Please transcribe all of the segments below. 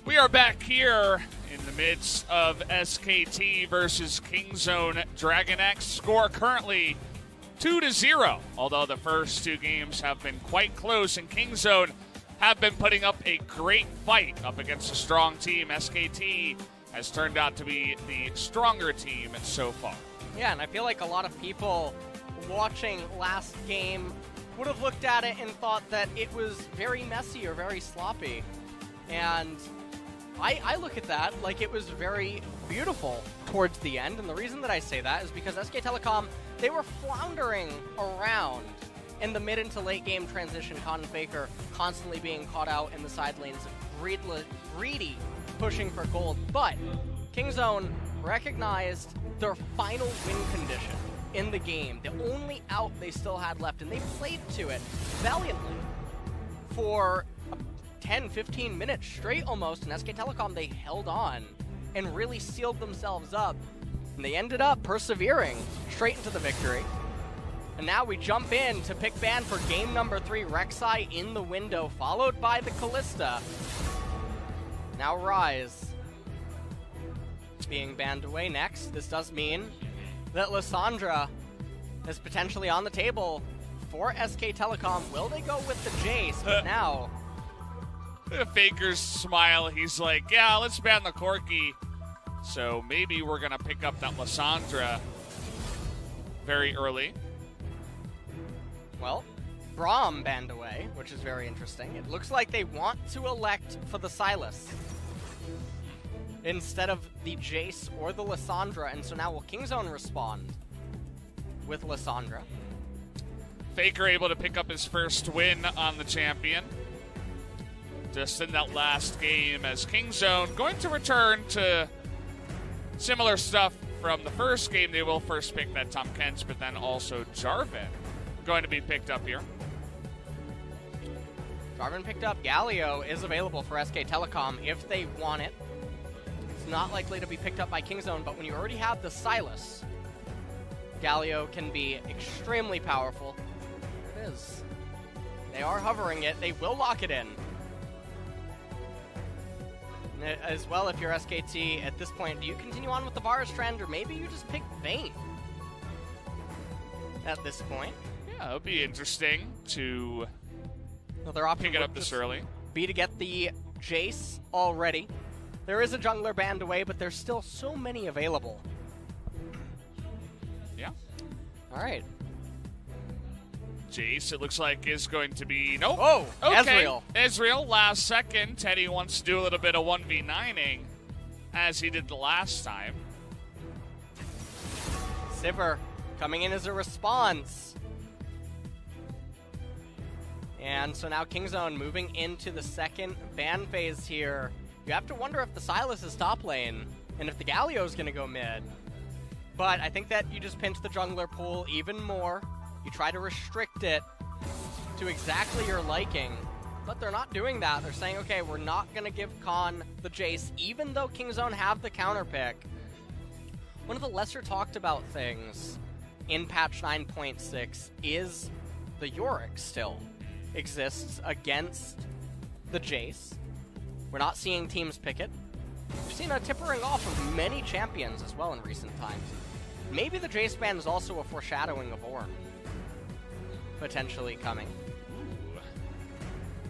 We are back here in the midst of SKT versus Kingzone DragonX. Score currently 2-0, although the first two games have been quite close, and Kingzone have been putting up a great fight up against a strong team. SKT has turned out to be the stronger team so far. Yeah, and I feel like a lot of people watching last game would have looked at it and thought that it was very messy or very sloppy. And I look at that like it was very beautiful towards the end, and the reason that I say that is because SK Telecom, they were floundering around in the mid into late game transition. Con and Faker constantly being caught out in the side lanes, greedy pushing for gold, but Kingzone recognized their final win condition in the game, the only out they still had left, and they played to it valiantly for 10-15 minutes straight almost, and SK Telecom, they held on and really sealed themselves up, and they ended up persevering straight into the victory. And now we jump in to pick ban for game number 3, Rek'Sai in the window, followed by the Kalista. Now Rise being banned away next. This does mean that Lissandra is potentially on the table for SK Telecom. Will they go with the Jace? But now Faker's smile, he's like, yeah, let's ban the Corki. So maybe we're going to pick up that Lissandra very early. Well, Braum banned away, which is very interesting. It looks like they want to elect for the Sylas instead of the Jace or the Lissandra, and so now will Kingzone respond with Lissandra? Faker able to pick up his first win on the champion just in that last game, as Kingzone going to return to similar stuff from the first game. They will first pick that Tom Kent, but then also Jarvan going to be picked up here. Jarvan picked up. Galio is available for SK Telecom if they want it. It's not likely to be picked up by Kingzone, but when you already have the Sylas, Galio can be extremely powerful. There it is. They are hovering it. They will lock it in. As well, if you're SKT at this point, do you continue on with the Varus trend, or maybe you just pick Vayne at this point? Yeah, it would be interesting to Another option pick it up this early. Be to get the Jace already. There is a jungler banned away, but there's still so many available. Yeah. All right. Jace, it looks like, is going to be... Nope. Oh, okay. Ezreal. Ezreal, last second. Teddy wants to do a little bit of 1v9ing, as he did the last time. Sivir coming in as a response. And so now Kingzone moving into the second ban phase here. You have to wonder if the Sylas is top lane, and if the Galio is going to go mid. But I think that you just pinch the jungler pool even more. You try to restrict it to exactly your liking, but they're not doing that. They're saying, okay, we're not going to give Khan the Jace, even though Kingzone have the counter pick. One of the lesser talked about things in patch 9.6 is the Yorick still exists against the Jace. We're not seeing teams pick it. We've seen a tippering off of many champions as well in recent times. Maybe the Jace ban is also a foreshadowing of Ornn potentially coming.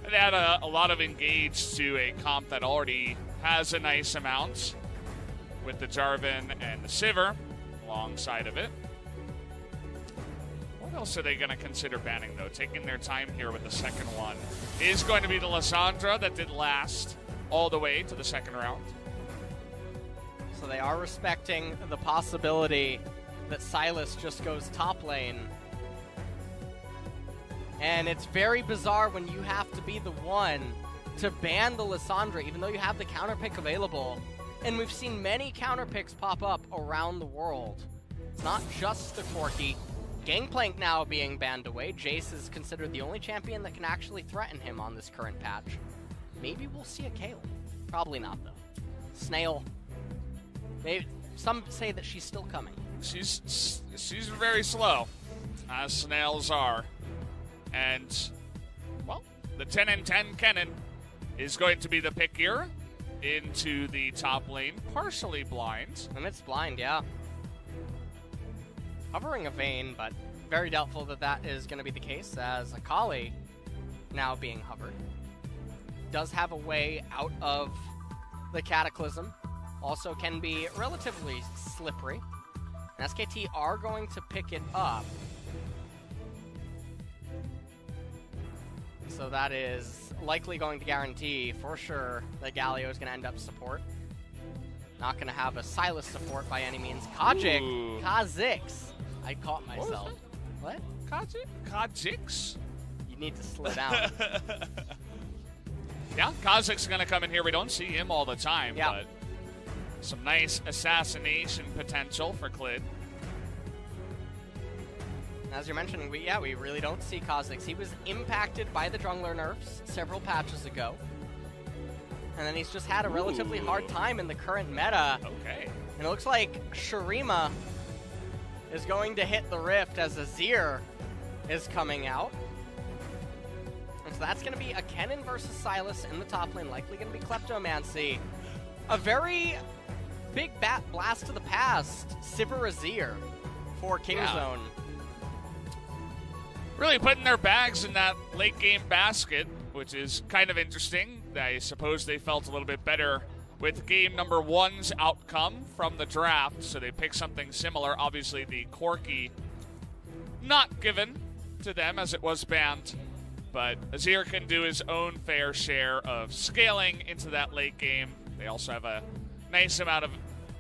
It had a lot of engage to a comp that already has a nice amount with the Jarvan and the Sivir alongside of it. What else are they going to consider banning, though? Taking their time here with the second one is going to be the Lissandra that did last all the way to the second round. So they are respecting the possibility that Sylas just goes top lane. And it's very bizarre when you have to be the one to ban the Lissandra, even though you have the counter pick available. And we've seen many counter picks pop up around the world. It's not just the Corki. Gangplank now being banned away. Jace is considered the only champion that can actually threaten him on this current patch. Maybe we'll see a Kayle. Probably not, though. Snail. Maybe, some say that she's still coming. She's very slow, as snails are. And, well, the 10 and 10 Kennen is going to be the pick here. into the top lane, partially blind. And it's blind, yeah. Hovering a Vayne, but very doubtful that that is going to be the case, as Akali, now being hovered, does have a way out of the Cataclysm. Also can be relatively slippery. And SKT are going to pick it up. So that is likely going to guarantee, for sure, that Galio is going to end up support. Not going to have a Sylas support by any means. Kha'Zix. I caught myself. What? Kha'Zix? You need to slow down. Yeah, Kha'Zix is going to come in here. We don't see him all the time, yeah. But some nice assassination potential for Clid. As you're mentioning, we really don't see Kha'Zix. He was impacted by the jungler nerfs several patches ago. And then he's just had a relatively hard time in the current meta. Okay. And it looks like Shurima is going to hit the Rift as Azir is coming out. And so that's going to be a Kennen versus Sylas in the top lane, likely going to be Kleptomancy. A very big blast to the past, Sivir Azir for Kingzone. Really putting their bags in that late game basket, which is kind of interesting. I suppose they felt a little bit better with game number 1's outcome from the draft, so they picked something similar. Obviously, the Corki not given to them as it was banned, but Azir can do his own fair share of scaling into that late game. They also have a nice amount of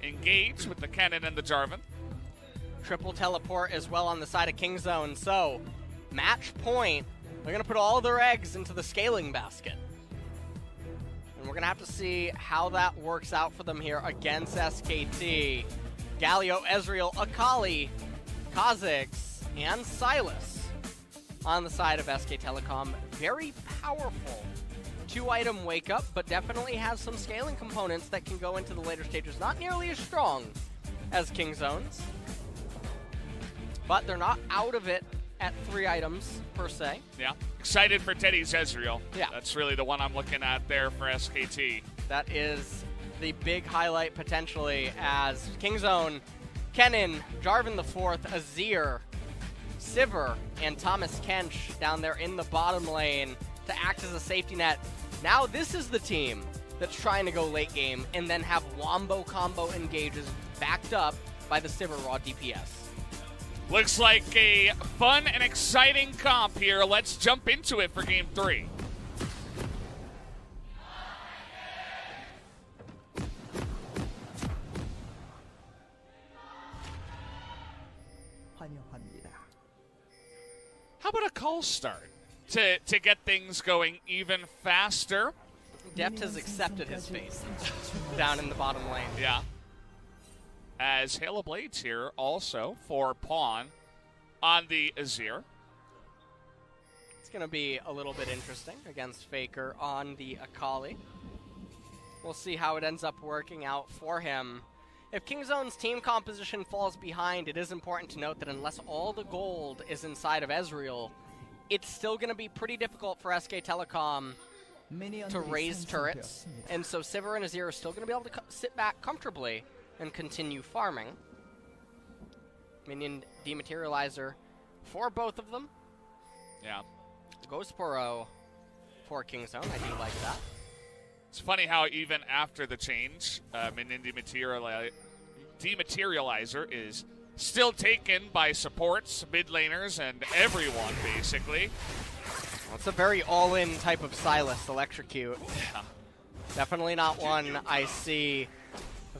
engage with the Kennen and the Jarvan. Triple teleport as well on the side of Kingzone, so match point. They're going to put all their eggs into the scaling basket. And we're going to have to see how that works out for them here against SKT. Galio, Ezreal, Akali, Kha'Zix, and Sylas on the side of SK Telecom. Very powerful 2-item wake up, but definitely has some scaling components that can go into the later stages. Not nearly as strong as Kingzone's, but they're not out of it at 3 items, per se. Yeah. Excited for Teddy's Ezreal. Yeah. That's really the one I'm looking at there for SKT. That is the big highlight, potentially, as Kingzone, Kennen, Jarvan the Fourth, Azir, Sivir, and Thomas Kench down there in the bottom lane to act as a safety net. Now this is the team that's trying to go late game and then have wombo combo engages backed up by the Sivir raw DPS. Looks like a fun and exciting comp here. Let's jump into it for Game 3. How about a call start to get things going even faster? Deft has accepted his face down in the bottom lane. Yeah. As Hail of Blades here also for Pawn on the Azir. It's going to be a little bit interesting against Faker on the Akali. We'll see how it ends up working out for him. If Kingzone's team composition falls behind, it is important to note that unless all the gold is inside of Ezreal, it's still going to be pretty difficult for SK Telecom to raise turrets. And so Sivir and Azir are still going to be able to sit back comfortably and continue farming. Minion Dematerializer for both of them. Yeah. Ghost Burrow for Kingzone. I do like that. It's funny how even after the change, Minion Dematerializer is still taken by supports, mid laners, and everyone, basically. Well, it's a very all-in type of Sylas electrocute. Yeah. Definitely not one I see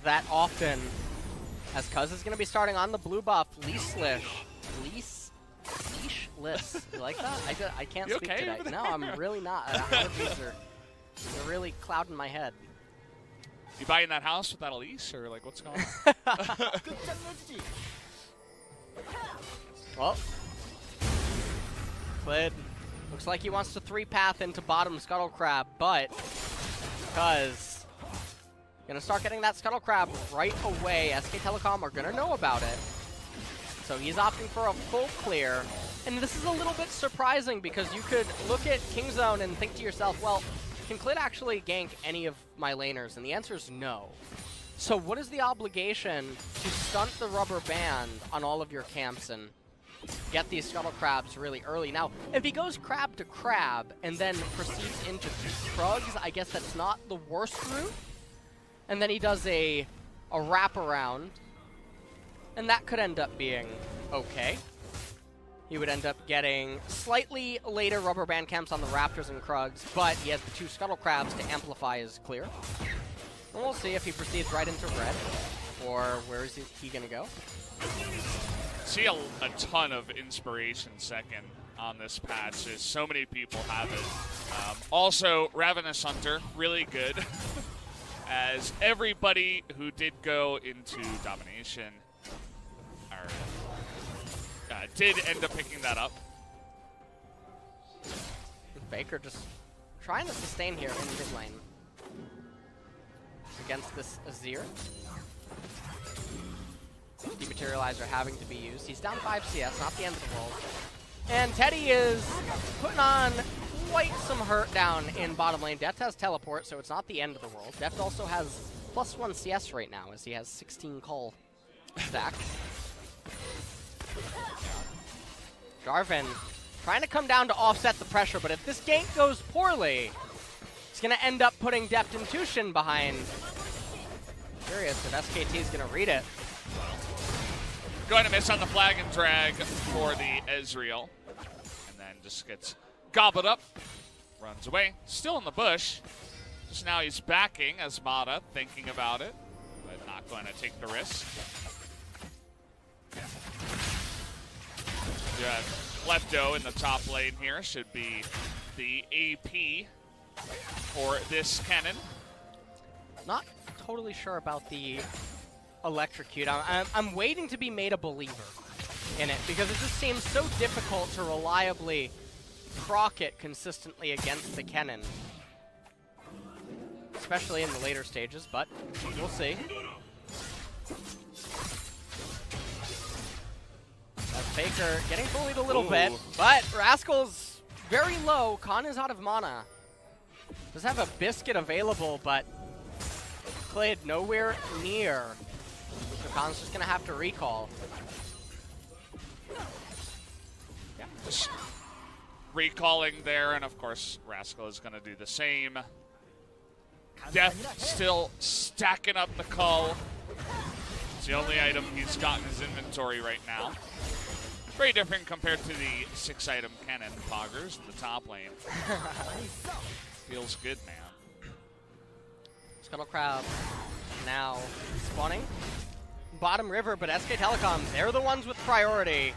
that often, as Cuz is going to be starting on the blue buff. Leashless. You like that? I can't speak okay today. No, I'm really not. Allergies are they're really clouding my head. You buying that house with that Elise, or like what's going on? Well, Clid looks like he wants to 3-path into bottom Scuttle Crab, but Cuz gonna start getting that Scuttle Crab right away. SK Telecom are gonna know about it. So he's opting for a full clear. And this is a little bit surprising because you could look at Kingzone and think to yourself, well, can Clid actually gank any of my laners? And the answer is no. So what is the obligation to stunt the rubber band on all of your camps and get these scuttle crabs really early? Now, if he goes crab to crab and then proceeds into Krugs, I guess that's not the worst route. And then he does a wraparound, and that could end up being okay. He would end up getting slightly later rubber band camps on the Raptors and Krugs, but he has the 2 scuttle crabs to amplify his clear. And we'll see if he proceeds right into red, or where is he going to go? See a ton of inspiration second on this patch, as so many people have it. Also, Ravenous Hunter, really good, as everybody who did go into domination did end up picking that up. Faker just trying to sustain here in mid lane against this Azir. Dematerializer having to be used. He's down 5 CS, not the end of the world. And Teddy is putting on quite some hurt down in bottom lane. Deft has teleport, so it's not the end of the world. Deft also has +1 CS right now, as he has 16 call stack. Jarvan trying to come down to offset the pressure, but if this gank goes poorly, it's going to end up putting Deft and Tushin behind. Curious if SKT is going to read it. Going to miss on the flag and drag for the Ezreal. And then just gets gobbled up, runs away. Still in the bush. Just now he's backing as Mata, thinking about it, but not going to take the risk. You have Lepto in the top lane here. Should be the AP for this cannon. Not totally sure about the electrocute. I'm waiting to be made a believer in it, because it just seems so difficult to reliably proc it consistently against the cannon, especially in the later stages, but we'll see. Faker getting bullied a little bit, but Rascal's very low. Khan is out of mana. Does have a biscuit available, but Clid nowhere near. So Khan's just going to have to recall. Yeah, just recalling there, and of course Rascal is going to do the same. Death still stacking up the cull. It's the only item he's got in his inventory right now. Very different compared to the 6-item cannon poggers in the top lane. Feels good, man. Scuttle Crab now spawning. Bottom river, but SK Telecom, they're the ones with priority.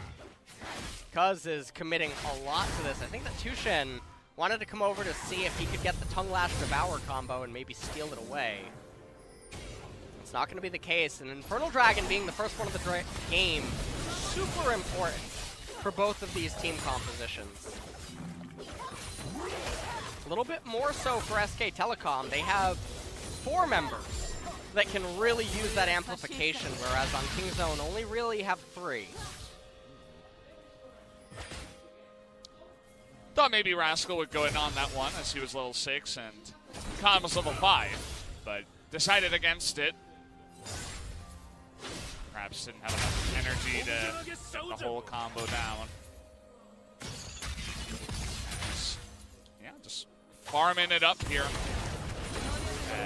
Cuz is committing a lot to this. I think that Tushin wanted to come over to see if he could get the Tongue Lash Devour combo and maybe steal it away. It's not going to be the case, and Infernal Dragon being the first one of the game, super important for both of these team compositions. A little bit more so for SK Telecom. They have 4 members that can really use that amplification, whereas on Kingzone only really have 3. Thought maybe Rascal would go in on that one, as he was level 6 and Khan was level 5, but decided against it. Perhaps didn't have enough energy to get the whole combo down. Yeah, just farming it up here.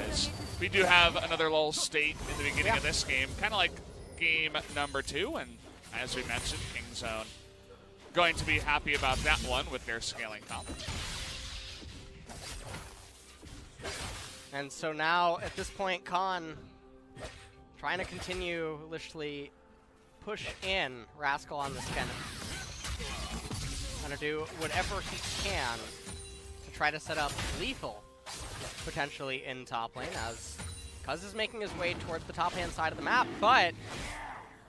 As we do have another lull state in the beginning of this game, kind of like game number 2, and as we mentioned, Kingzone going to be happy about that one with their scaling comp. And so now, at this point, Khan trying to continuously push in Rascal on this cannon. Gonna do whatever he can to try to set up lethal, potentially in top lane, as Cuz is making his way towards the top-hand side of the map, but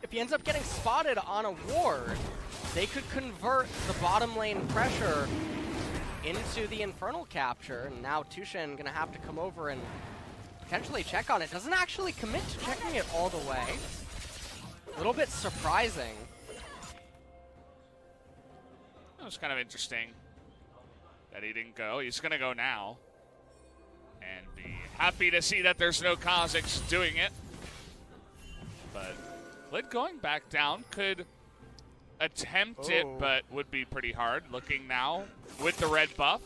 if he ends up getting spotted on a ward, they could convert the bottom lane pressure into the Infernal capture, and now Tushin gonna have to come over and potentially check on it. Doesn't actually commit to checking it all the way. A little bit surprising. That was kind of interesting that he didn't go. He's gonna go now. Happy to see that there's no Kazakhs doing it. But Lid going back down could attempt it, but would be pretty hard. Looking now with the red buff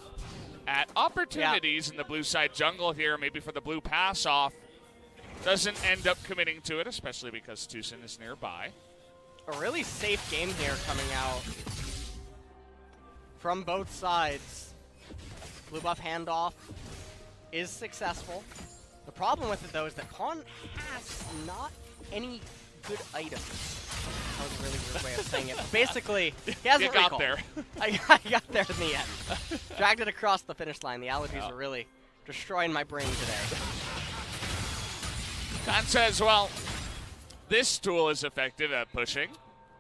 at opportunities in the blue side jungle here, maybe for the blue pass off. Doesn't end up committing to it, especially because Tucson is nearby. A really safe game here coming out from both sides. Blue buff handoff is successful. The problem with it, though, is that Khan has not any good items. That was a really weird way of saying it. Basically, he hasn't got there. I got there in the end. Dragged it across the finish line. The allergies are really destroying my brain today. Khan says, well, this tool is effective at pushing.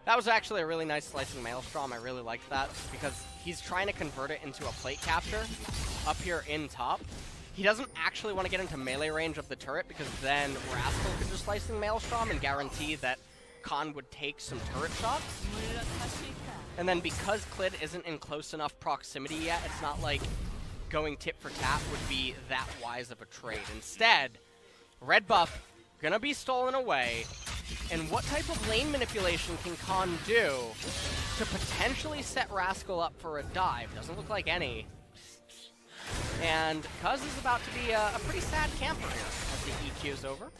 That was actually a really nice slicing Maelstrom. I really liked that because he's trying to convert it into a plate capture up here in top. He doesn't actually want to get into melee range of the turret because then Rascal could just slicing Maelstrom and guarantee that Khan would take some turret shots. And then because Clid isn't in close enough proximity yet, it's not like going tip for tap would be that wise of a trade. Instead, red buff gonna be stolen away. And what type of lane manipulation can Khan do to potentially set Rascal up for a dive? Doesn't look like any. And Cuz is about to be a pretty sad camper here as the EQ is over.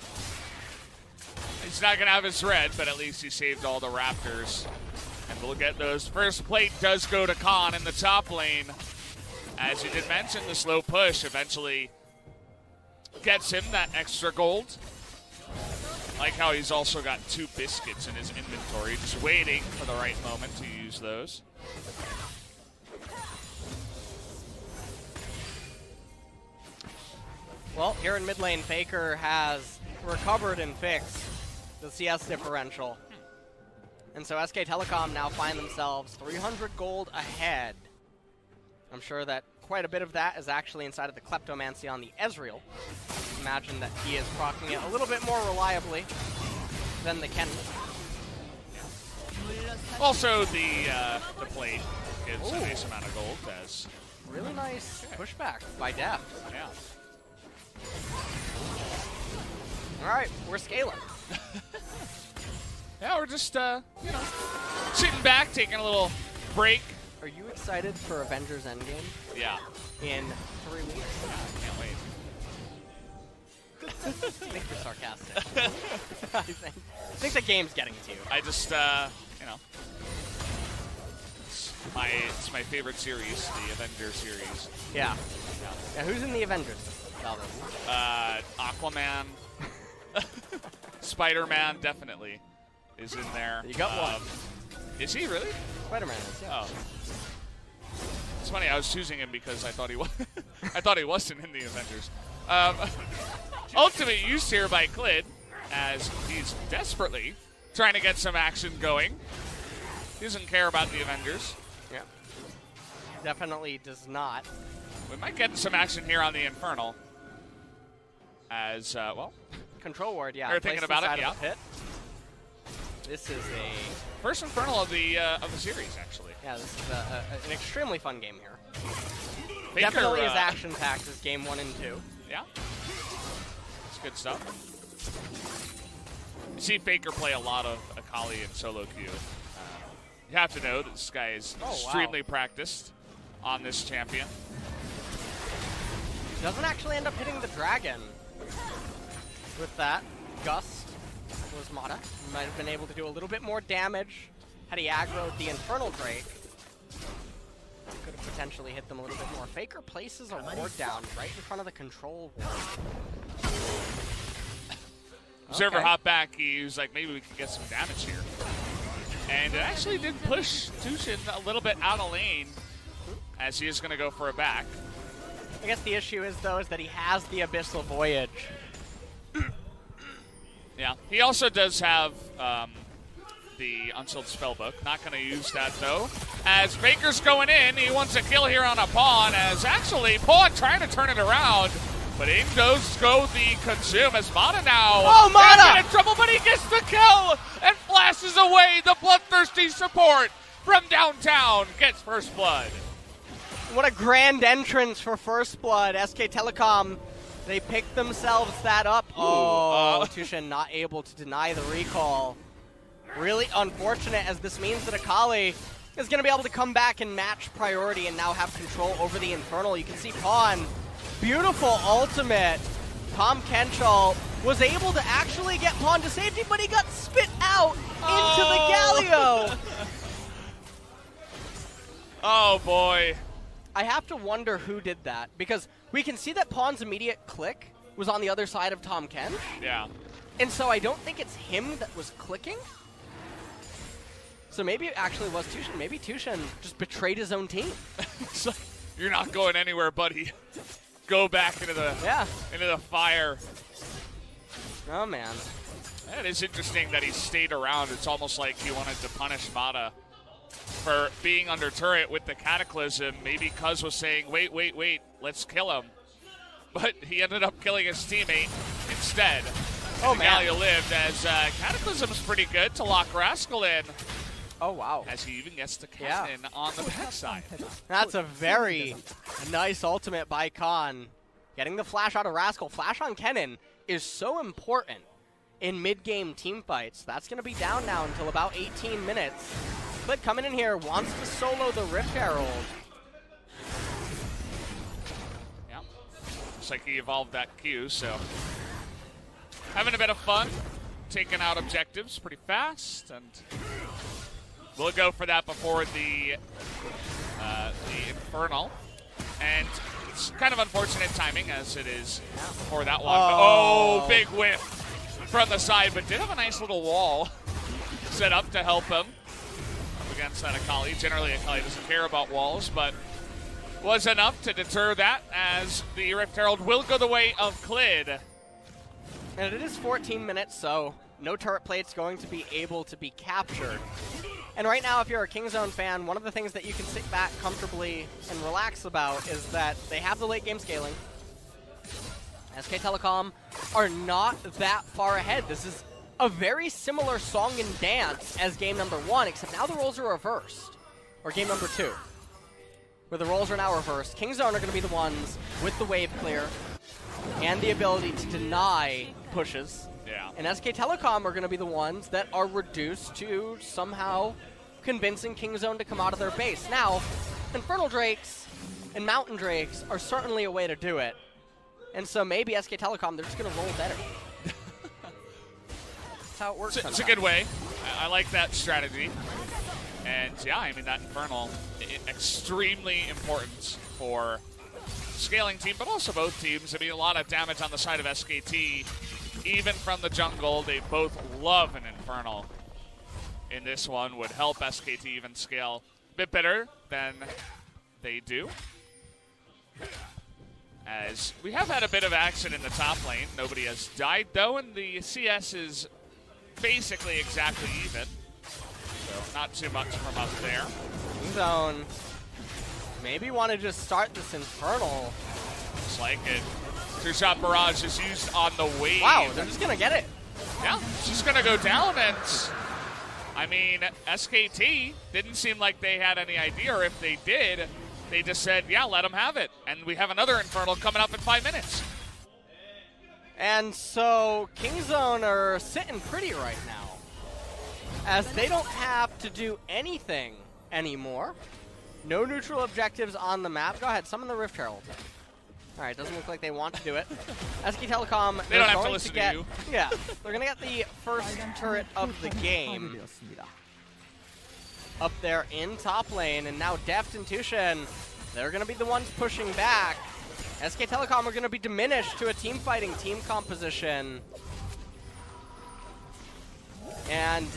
He's not going to have his red, but at least he saved all the Raptors. And we'll get those. First plate does go to Khan in the top lane. As you did mention, the slow push eventually gets him that extra gold. Like how he's also got 2 biscuits in his inventory, just waiting for the right moment to use those. Well, here in mid lane, Faker has recovered and fixed the CS differential. And so SK Telecom now find themselves 300 gold ahead. I'm sure that quite a bit of that is actually inside of the Kleptomancy on the Ezreal. Imagine that he is proccing it a little bit more reliably than the Ken. Also, the plate gives a nice amount of gold as really nice pushback by Deft. Yeah. All right, we're scaling. Yeah, we're just sitting back, taking a little break. Are you excited for Avengers Endgame? Yeah. In 3 weeks. Yeah, I can't wait. I think you're sarcastic. I think the game's getting to you. I just, it's my favorite series, the Avengers series. Yeah. Yeah, who's in the Avengers, Calvin? Aquaman. Spider-Man definitely is in there. You got one. Is he really? Spider-Man is, yeah. Oh. It's funny, I was choosing him because I thought he was I thought he wasn't in the Avengers. Ultimate use here by Clid as he's desperately trying to get some action going. He doesn't care about the Avengers. Yeah. Definitely does not. We might get some action here on the Infernal. As, Control ward, yeah. You're thinking about it, yeah. Pit. This is a... First Infernal of the series, actually. Yeah, this is an extremely fun game here. Faker, definitely as action-packed as game 1 and 2. Yeah. It's good stuff. You see Faker play a lot of Akali and solo queue. You have to know that this guy is extremely practiced on this champion. Doesn't actually end up hitting the dragon. With that, Gust was Mata. Might have been able to do a little bit more damage had he aggroed the Infernal Drake. Could have potentially hit them a little bit more. Faker places a ward down right in front of the control ward. Observer hop back. He was like, maybe we can get some damage here. And it actually did push Tushin a little bit out of lane as he is going to go for a back. I guess the issue is, though, is that he has the Abyssal Voyage. Yeah, he also does have the Unsealed Spellbook. Not going to use that, though. As Faker's going in, he wants a kill here on a Pawn, as actually Pawn trying to turn it around. But in goes the Consume as Mata now. Oh, Mata! In trouble, but he gets the kill and flashes away the bloodthirsty support from downtown. Gets first blood. What a grand entrance for First Blood. SK Telecom They picked themselves that up. Oh, Tushin not able to deny the recall. Really unfortunate, as this means that Akali is going to be able to come back and match priority and now have control over the Infernal. You can see Pawn, beautiful ultimate. Tom Kenchal was able to actually get Pawn to safety, but he got spit out into the Galio. Oh, boy. I have to wonder who did that, because we can see that Pawn's immediate click was on the other side of Tom Kench. Yeah. And so I don't think it's him that was clicking. So maybe it actually was Tushin. Maybe Tushin just betrayed his own team. It's like, you're not going anywhere, buddy. Go back into the fire. Oh, man. It is interesting that he stayed around. It's almost like he wanted to punish Mata for being under turret with the Cataclysm. Maybe Cuz was saying, wait, let's kill him. But he ended up killing his teammate instead. Oh, man. Galio lived, as Cataclysm's pretty good to lock Rascal in. Oh, wow. As he even gets the cannon on the backside. That's a very nice ultimate by Khan. Getting the flash out of Rascal. Flash on Kennen is so important in mid-game team fights. That's going to be down now until about 18 minutes. But coming in here wants to solo the Rift Herald. Yeah. Looks like he evolved that Q, so having a bit of fun. Taking out objectives pretty fast, and we'll go for that before the Infernal. And it's kind of unfortunate timing, as it is before that one. Oh, big whiff from the side, but did have a nice little wall set up to help him up against that Akali. Generally, Akali doesn't care about walls, but was enough to deter that, as the Rift Herald will go the way of Clid. And it is 14 minutes, so no turret plate's going to be able to be captured. And right now, if you're a Kingzone fan, one of the things that you can sit back comfortably and relax about is that they have the late game scaling. SK Telecom are not that far ahead. This is a very similar song and dance as game number 1, except now the roles are reversed. Or game number 2, where the roles are now reversed. Kingzone are going to be the ones with the wave clear and the ability to deny pushes. Yeah. And SK Telecom are going to be the ones that are reduced to somehow convincing Kingzone to come out of their base. Now, Infernal Drakes and Mountain Drakes are certainly a way to do it. And so maybe SK Telecom, they're just going to roll better. That's how it works. It's a good way. I like that strategy. And yeah, I mean, that Infernal, extremely important for scaling team, but also both teams. I mean, a lot of damage on the side of SKT. Even from the jungle, they both love an Infernal. In this one, would help SKT even scale a bit better than they do. As we have had a bit of action in the top lane. Nobody has died, though, and the CS is basically exactly even. So not too much from us there. Zone. Maybe want to just start this Infernal. Looks like it. Two-shot barrage is used on the wave. Wow, they're just going to get it. Yeah, it's just going to go down, and I mean, SKT didn't seem like they had any idea, or if they did, they just said, yeah, let them have it. And we have another Infernal coming up in 5 minutes. And so Kingzone are sitting pretty right now, as they don't have to do anything anymore. No neutral objectives on the map. Go ahead, summon the Rift Herald. All right, doesn't look like they want to do it. SK Telecom, they don't have to listen to you. Yeah, they're going to get the first turret of the game up there in top lane, and now Deft and Tushin, they're going to be the ones pushing back. SK Telecom are going to be diminished to a team fighting team composition, and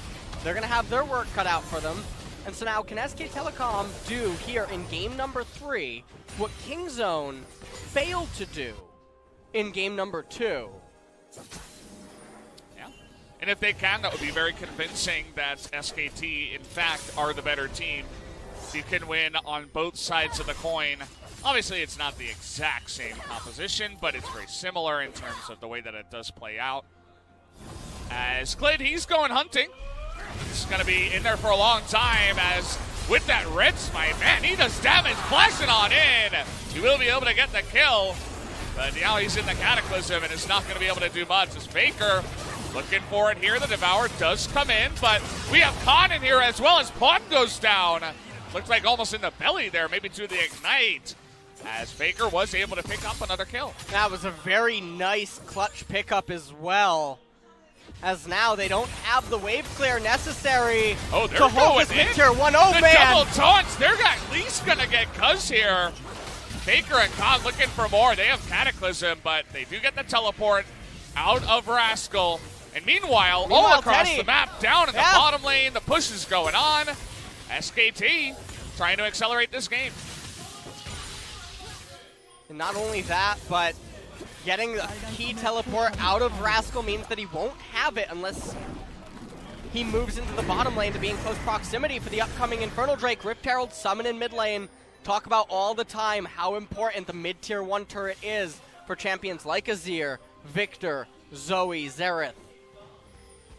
they're going to have their work cut out for them. And so now, can SK Telecom do here in game number 3 what Kingzone failed to do in game number 2? Yeah. And if they can, that would be very convincing that SKT, in fact, are the better team. You can win on both sides of the coin. Obviously, it's not the exact same composition, but it's very similar in terms of the way that it does play out. As Clid, he's going hunting. He's going to be in there for a long time, as with that red smite, man, he does damage flashing on in. He will be able to get the kill. But now he's in the Cataclysm and is not going to be able to do much. As Faker looking for it here. The Devour does come in, but we have Khan in here as well as Pawn goes down. Looks like almost in the belly there, maybe to the Ignite, as Faker was able to pick up another kill. That was a very nice clutch pickup as well, as now they don't have the wave clear necessary to hold this mid-tier 1. Oh, the man! Double taunts, they're at least going to get Cuz here. Faker and Khan looking for more. They have Cataclysm, but they do get the teleport out of Rascal. And meanwhile all across Teddy, the map, down in the bottom lane, the push is going on. SKT trying to accelerate this game. And not only that, but getting the key teleport out of Rascal means that he won't have it unless he moves into the bottom lane to be in close proximity for the upcoming Infernal Drake. Rift Herald summon in mid lane. Talk about all the time how important the mid-tier 1 turret is for champions like Azir, Victor, Zoe, Xerath.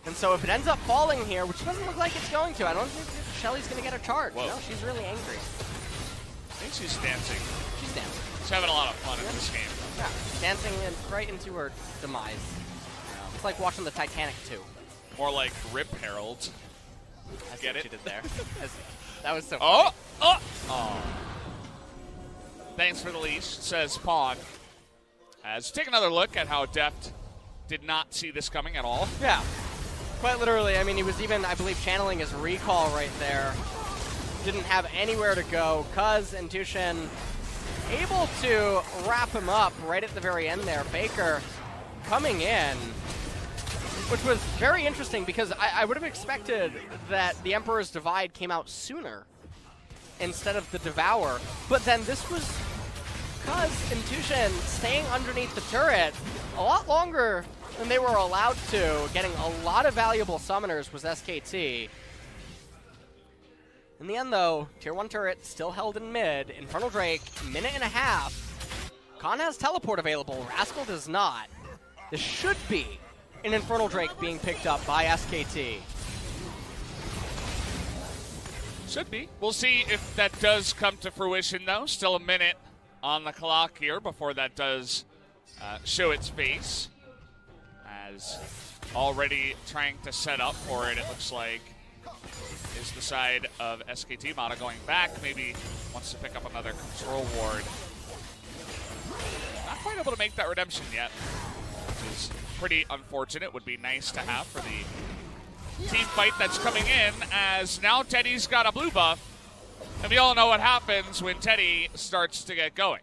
And so if it ends up falling here, which doesn't look like it's going to, I don't think Shelly's going to get a charge. Whoa. No, she's really angry. I think she's dancing. She's dancing. She's having a lot of fun in this game. Yeah, dancing right into her demise. It's like watching the Titanic 2. More like Rip Herald. I get it? She did there. That was so funny. Oh! Thanks for the leash, says Pawn. As take another look at how Deft did not see this coming at all. Yeah, quite literally. I mean, he was even, I believe, channeling his recall right there. Didn't have anywhere to go. Cuz and Tushin able to wrap him up right at the very end there. Faker coming in, which was very interesting because I would have expected that the Emperor's Divide came out sooner instead of the Devour. But then this was Cuz and Tushin staying underneath the turret a lot longer than they were allowed to, getting a lot of valuable summoners was SKT. In the end, though, Tier 1 turret still held in mid. Infernal Drake, minute and a half. Khan has teleport available. Rascal does not. This should be an Infernal Drake being picked up by SKT. Should be. We'll see if that does come to fruition, though. Still a minute on the clock here before that does show its face. As already trying to set up for it, it looks like, is the side of SKT. Mata going back, maybe wants to pick up another control ward. Not quite able to make that redemption yet, which is pretty unfortunate. Would be nice to have for the team fight that's coming in, as now Teddy's got a blue buff, and we all know what happens when Teddy starts to get going.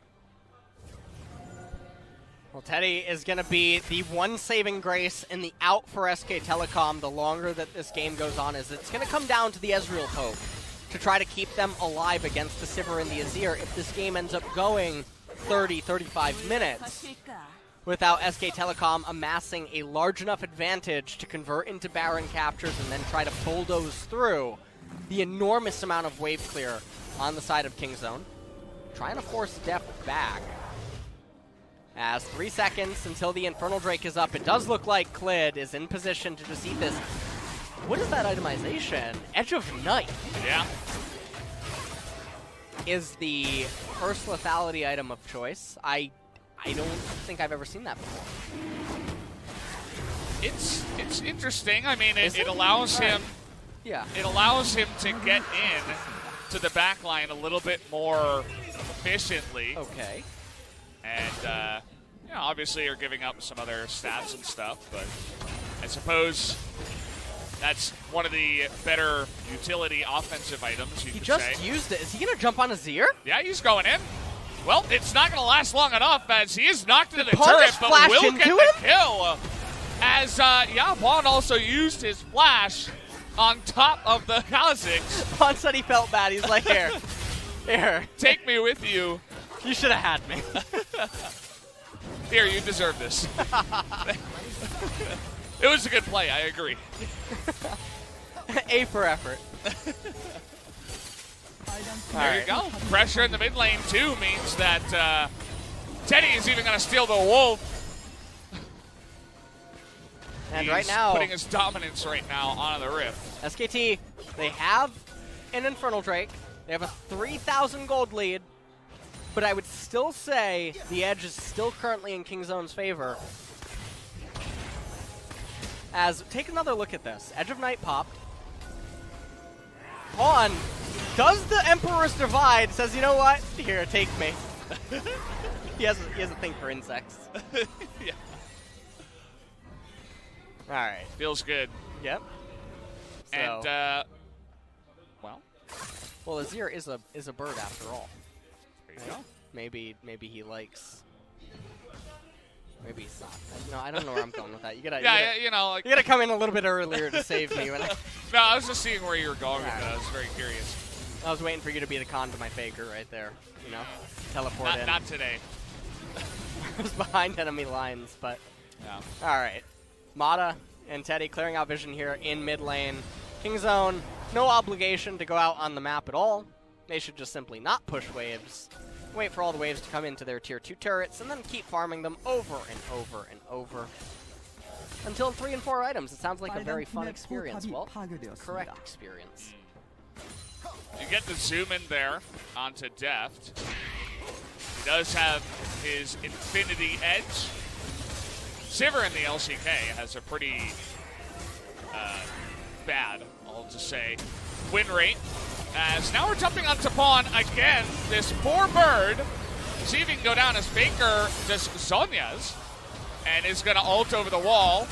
Well, Teddy is going to be the one saving grace and the out for SK Telecom the longer that this game goes on, is it's going to come down to the Ezreal poke to try to keep them alive against the Sivir and the Azir if this game ends up going 30, 35 minutes without SK Telecom amassing a large enough advantage to convert into Baron captures and then try to bulldoze through the enormous amount of wave clear on the side of Kingzone. Trying to force Deft back. As 3 seconds until the Infernal Drake is up, it does look like Klid is in position to deceive this. What is that itemization? Edge of Night. Yeah. Is the first lethality item of choice. I don't think I've ever seen that before. It's interesting. I mean, it allows him. Yeah. It allows him to get in to the back line a little bit more efficiently. Okay. And, you know, obviously you're giving up some other stats and stuff, but I suppose that's one of the better utility offensive items, you could say. He just used it. Is he going to jump on Azir? Yeah, he's going in. Well, it's not going to last long enough as he is knocked into the turret, but will get the kill. As, yeah, Pawn also used his flash on top of the Kha'Zix. Pawn said he felt bad. He's like, here. Here. Take me with you. You should have had me. Here, you deserve this. It was a good play, I agree. A for effort. There you go. Pressure in the mid lane, too, means that Teddy is even going to steal the wolf. And He's right now, putting his dominance right now onto the Rift. SKT, they have an Infernal Drake. They have a 3,000 gold lead. but I would still say the edge is still currently in Kingzone's favor. As, take another look at this. Edge of Night popped. Pawn does the Emperor's Divide, says, you know what? Here, take me. he has a thing for insects. Yeah. All right. Feels good. Yep. So, And, well, Azir is a bird after all. There you go. Maybe he likes. Maybe he's not. No, I don't know where I'm going with that. You gotta, you know, like, you gotta come in a little bit earlier to save me. When no, I was just seeing where you were going with that. I was very curious. I was waiting for you to be the con to my faker right there. You know, teleport in. Not today. I was behind enemy lines, but yeah. All right. Mata and Teddy clearing out vision here in mid lane. Kingzone, no obligation to go out on the map at all. They should just simply not push waves. Wait for all the waves to come into their tier 2 turrets, and then keep farming them over and over and over. Until 3 and 4 items. It sounds like a very fun experience. Well, correct experience. You get the zoom in there onto Deft. He does have his Infinity Edge. Sivir in the LCK has a pretty bad, I'll just say, win rate. As now we're jumping onto pawn again. This poor bird. See if he can go down as Faker just Zhonya's and is going to ult over the wall.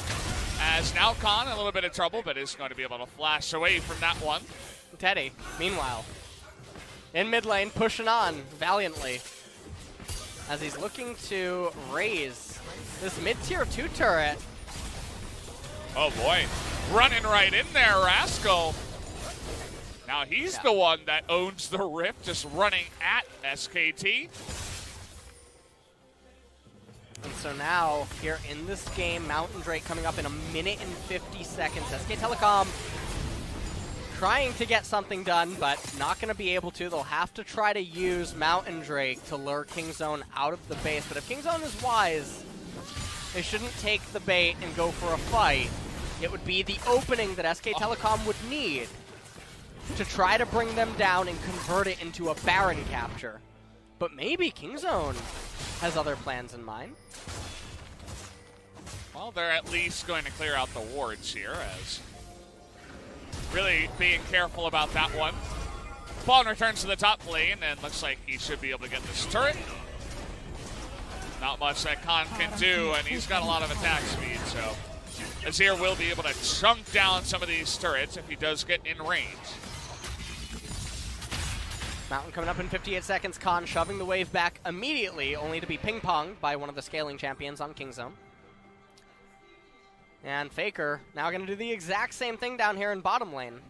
As now Khan in a little bit of trouble, but is going to be able to flash away from that one. Teddy, meanwhile, in mid lane, pushing on valiantly as he's looking to raise this mid-tier 2 turret. Oh boy, running right in there, Rascal. Now he's the one that owns the Rift, just running at SKT. And so now, here in this game, Mountain Drake coming up in 1 minute and 50 seconds. SK Telecom trying to get something done, but not going to be able to. They'll have to try to use Mountain Drake to lure Kingzone out of the base. But if Kingzone is wise, they shouldn't take the bait and go for a fight. It would be the opening that SK Telecom would need to try to bring them down and convert it into a Baron capture. But maybe Kingzone has other plans in mind. Well, they're at least going to clear out the wards here, as really being careful about that one. Pawn returns to the top lane, and looks like he should be able to get this turret. Not much that Khan can do, and he's got a lot of attack speed, so Azir will be able to chunk down some of these turrets if he does get in range. Mountain coming up in 58 seconds. Khan shoving the wave back immediately, only to be ping-ponged by one of the scaling champions on Kingzone. And Faker now going to do the exact same thing down here in bottom lane.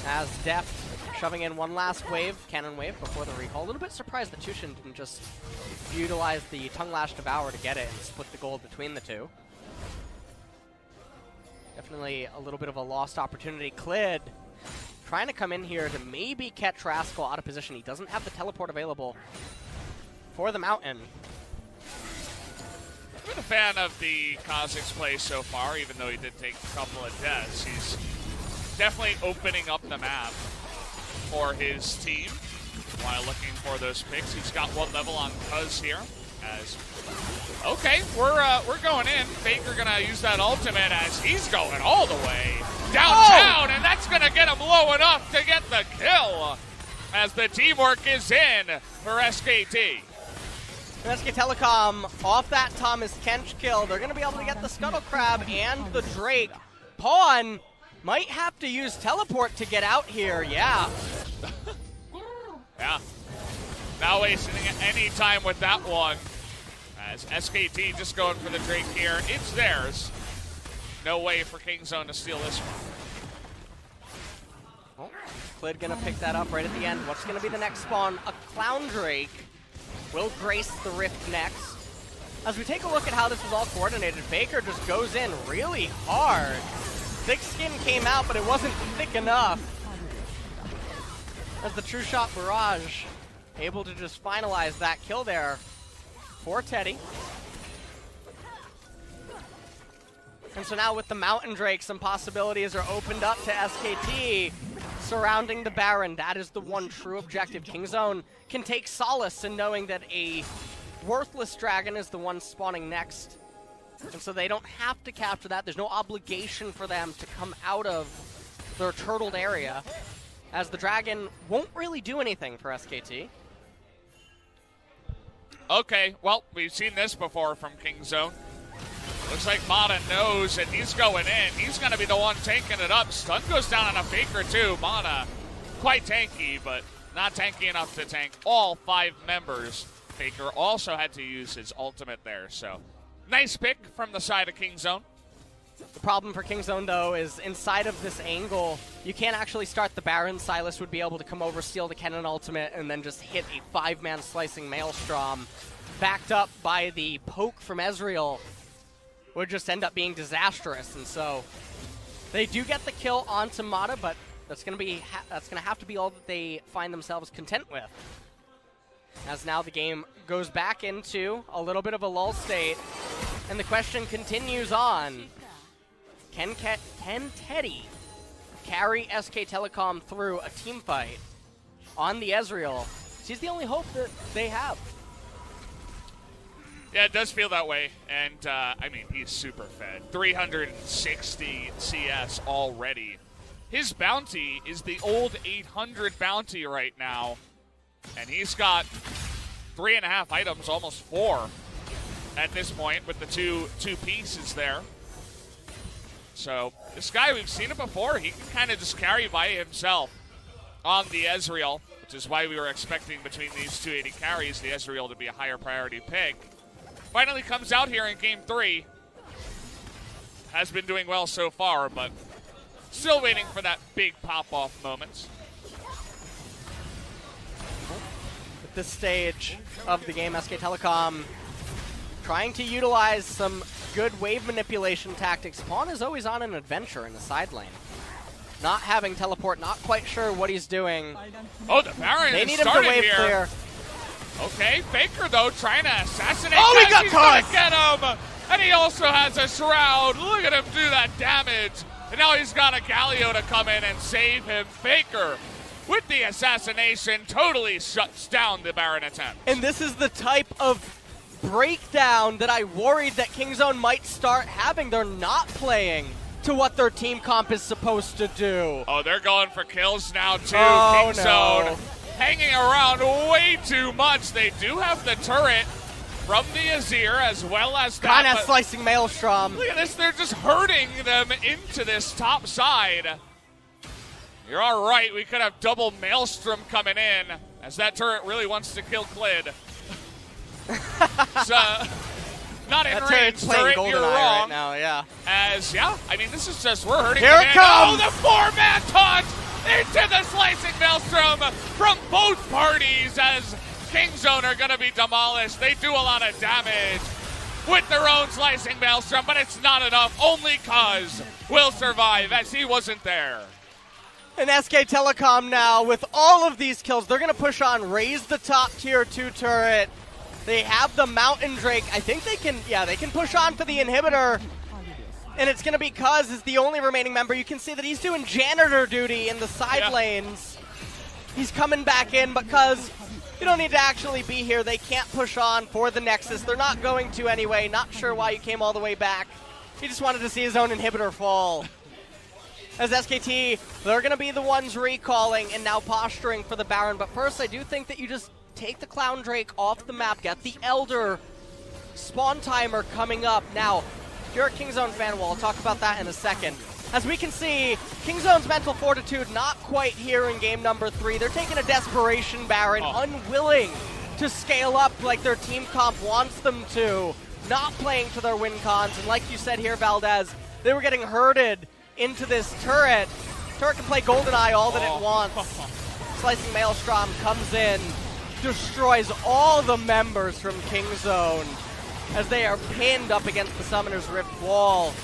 As Deft shoving in one last wave, cannon wave, before the recall. A little bit surprised that Tushin didn't just utilize the Tongue Lash Devour to get it and split the gold between the two. Definitely a little bit of a lost opportunity. Klid trying to come in here to maybe catch Rascal out of position. He doesn't have the teleport available for the Mountain. I've been a fan of the Kha'Zix play so far, even though he did take a couple of deaths. He's definitely opening up the map for his team while looking for those picks. He's got one level on Cuz here. As okay, we're going in. Faker gonna use that ultimate as he's going all the way downtown, and that's gonna get him low enough to get the kill. As the teamwork is in for SKT. And SK Telecom off that Thomas Kench kill. They're gonna be able to get the Scuttle Crab and the Drake. Pawn might have to use teleport to get out here. Yeah. Yeah. Not wasting any time with that one. As SKT just going for the Drake here. It's theirs. No way for Kingzone to steal this one. Oh, Klid gonna pick that up right at the end. What's gonna be the next spawn? A Clown Drake will grace the Rift next. As we take a look at how this was all coordinated, Faker just goes in really hard. Thick skin came out, but it wasn't thick enough. As the True Shot Barrage able to just finalize that kill there for Teddy. And so now with the Mountain Drake, some possibilities are opened up to SKT. surrounding the Baron. That is the one true objective. Kingzone can take solace in knowing that a worthless dragon is the one spawning next. And so they don't have to capture that. There's no obligation for them to come out of their turtled area, as the dragon won't really do anything for SKT. Okay, well, we've seen this before from Kingzone. Looks like Mata knows, and he's going in. He's going to be the one tanking it up. Stun goes down on a Faker, too. Mata, quite tanky, but not tanky enough to tank all 5 members. Faker also had to use his ultimate there, so nice pick from the side of Kingzone. The problem for Kingzone, though, is inside of this angle, you can't actually start the Baron. Silas would be able to come over, steal the Kennen ultimate, and then just hit a 5-man slicing Maelstrom. Backed up by the poke from Ezreal, would just end up being disastrous. And so they do get the kill onto Mata, but that's going to have to be all that they find themselves content with. As now the game goes back into a little bit of a lull state, and the question continues on. Can Teddy carry SK Telecom through a team fight on the Ezreal? She's the only hope that they have. Yeah, it does feel that way, and I mean, he's super fed. 360 CS already. His bounty is the old 800 bounty right now, and he's got 3.5 items, almost 4 at this point with the two pieces there. So this guy, we've seen it before. He can kind of just carry by himself on the Ezreal, which is why we were expecting between these 280 carries, the Ezreal to be a higher priority pick. Finally comes out here in Game 3. Has been doing well so far, but still waiting for that big pop-off moment. At this stage of the game, SK Telecom trying to utilize some good wave manipulation tactics. Pawn is always on an adventure in the side lane. Not having teleport, not quite sure what he's doing. Oh, the Baron They is need him to started wave here. clear. Okay, Faker, though, trying to assassinate. Oh, he got He's caught! gonna get him! And he also has a Shroud. Look at him do that damage. And now he's got a Galio to come in and save him. Faker, with the assassination, totally shuts down the Baron attempt. And this is the type of breakdown that I worried that Kingzone might start having. They're not playing to what their team comp is supposed to do. Oh, they're going for kills now, too. Oh, Kingzone no. hanging around way too much. They do have the turret from the Azir as well as that. Kinda slicing Maelstrom. Look at this. They're just herding them into this top side. You're all right. We could have double Maelstrom coming in as that turret really wants to kill Clid. So, not in range, turret, you're wrong. Right now, yeah. As, yeah, I mean, this is just, we're hurting Here them it in. comes! Oh, the 4-man taunt into the slicing Maelstrom from both parties as Kingzone are going to be demolished. They do a lot of damage with their own slicing Maelstrom, but it's not enough. Only Cuz will survive as he wasn't there. And SK Telecom now, with all of these kills, they're going to push on, raise the top tier 2 turret. They have the Mountain Drake. I think they can push on for the inhibitor. And it's going to be Cuz is the only remaining member. You can see that he's doing janitor duty in the side lanes. He's coming back in, but Cuz, you don't need to actually be here. They can't push on for the Nexus. They're not going to anyway. Not sure why you came all the way back. He just wanted to see his own inhibitor fall. As SKT, they're going to be the ones recalling and now posturing for the Baron. But first, I do think that you just take the Clown Drake off the map, get the Elder spawn timer coming up. Now, if you're a Kingzone fan, well, I'll talk about that in a second. As we can see, Kingzone's mental fortitude not quite here in game number 3. They're taking a desperation Baron, unwilling to scale up like their team comp wants them to, not playing to their win cons. And like you said here, Valdez, they were getting herded into this turret. Turret can play GoldenEye all that it wants. Slicing Maelstrom comes in, destroys all the members from Kingzone as they are pinned up against the Summoner's Rift wall.